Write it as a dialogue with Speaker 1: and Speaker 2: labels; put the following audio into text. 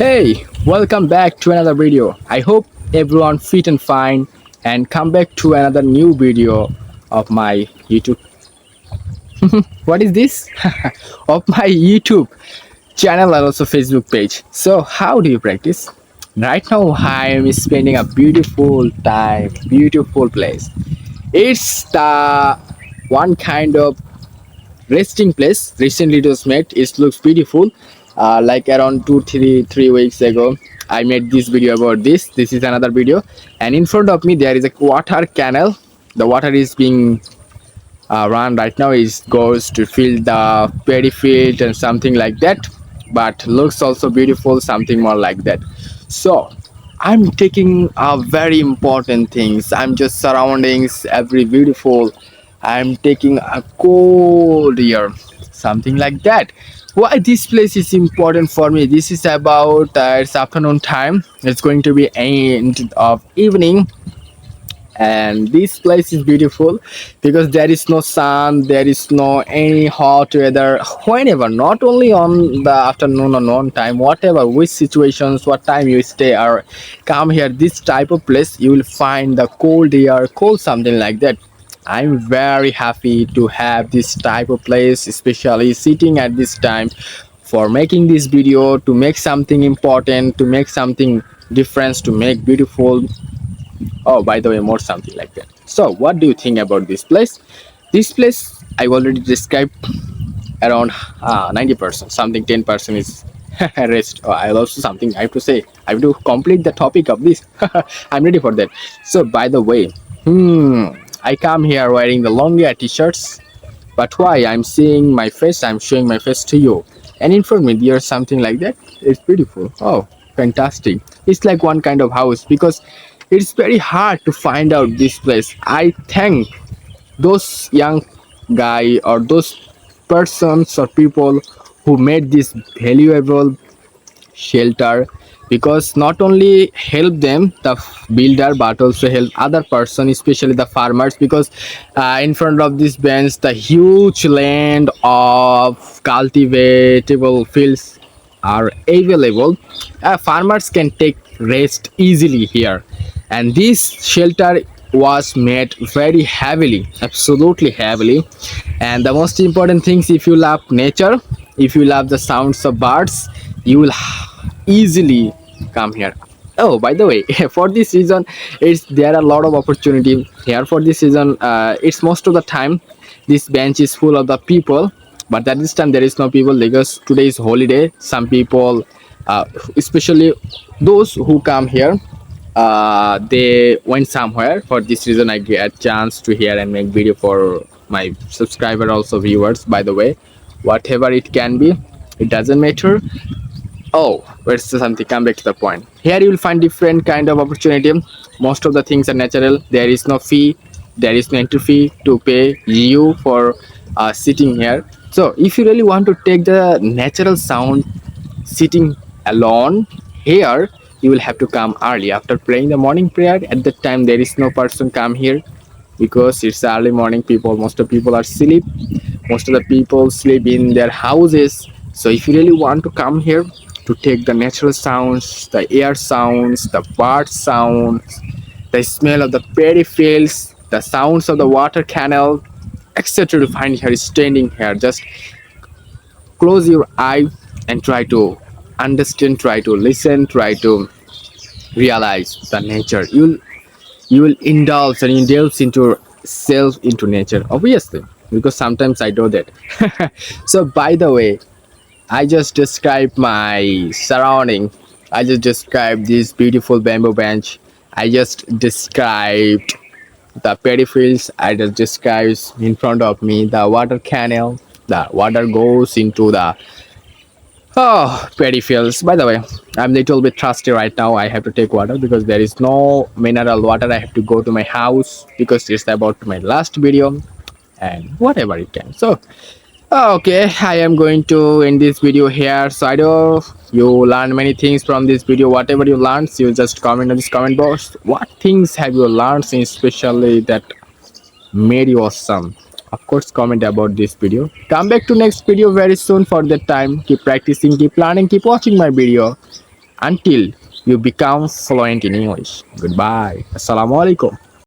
Speaker 1: Hey, welcome back to another video. I hope everyone fit and fine and come back to another new video of my YouTube. What is this? Of my YouTube channel and also Facebook page. So, how do you practice? Right now, I am spending a beautiful time, beautiful place. It's the one kind of resting place. Recently it was made. It looks beautiful. Like around 3 weeks ago I made this video about this is another video, and in front of me there is a water canal. The water is being run right now. It goes to fill the paddy field and something like that, but looks also beautiful, something more like that. So I'm taking very important things. I'm just surroundings every beautiful. I'm taking a cold air, something like that. Why this place is important for me? This is about it's afternoon time. It's going to be end of evening, and this place is beautiful because there is no sun, there is no any hot weather whenever, not only on the afternoon or noon time, whatever which situations, what time you stay or come here, this type of place you will find the cold air, cold something like that. I'm very happy to have this type of place, especially sitting at this time for making this video, to make something important, to make something difference, to make beautiful. Oh, by the way, more something like that. So what do you think about this place? This place I already described around 90%, something 10% is rest. I also something I have to say, I have to complete the topic of this. I'm ready for that. So by the way, I come here wearing the long hair t-shirts, but why I'm seeing my face, I'm showing my face to you, and in front of me there's something like that. It's beautiful. Oh, fantastic. It's like one kind of house because it's very hard to find out this place. I thank those young guy or those persons or people who made this valuable shelter, because not only help them the builder but also help other person, especially the farmers, because in front of this bench the huge land of cultivatable fields are available. Farmers can take rest easily here, and this shelter was made very heavily, absolutely heavily. And the most important things, if you love nature, if you love the sounds of birds, you will easily come here. Oh, by the way, for this reason, it's there are a lot of opportunity here. For this reason, it's most of the time this bench is full of the people, but at this time there is no people because today is holiday. Some people, especially those who come here, they went somewhere. For this reason I get a chance to hear and make video for my subscriber, also viewers. By the way, whatever it can be, it doesn't matter. Oh, where's something, come back to the point. Here you will find different kind of opportunity. Most of the things are natural. There is no fee, there is no entry fee to pay you for sitting here. So if you really want to take the natural sound sitting alone here, you will have to come early after praying the morning prayer. At that time there is no person come here because it's early morning. People, most of people are sleep, most of the people sleep in their houses. So if you really want to come here to take the natural sounds, the air sounds, the bird sounds, the smell of the paddy fields, the sounds of the water canal, etc., to find here, standing here, just close your eye and try to understand, try to listen, try to realize the nature. You will indulge and indulge into self into nature, obviously, because sometimes I do that. So by the way, I just described my surrounding. I just described this beautiful bamboo bench. I just described the paddy fields. I just described in front of me the water canal. The water goes into the paddy fields. By the way, I'm little bit thirsty right now. I have to take water because there is no mineral water. I have to go to my house because it's about my last video and whatever it can. So okay, I am going to end this video here. So I know you learned many things from this video. Whatever you learned, you just comment in this comment box. What things have you learned, especially that made you awesome? Of course, comment about this video. Come back to next video very soon. For that time, keep practicing, keep learning, keep watching my video. until you become fluent in English. Goodbye. Assalamu alaikum.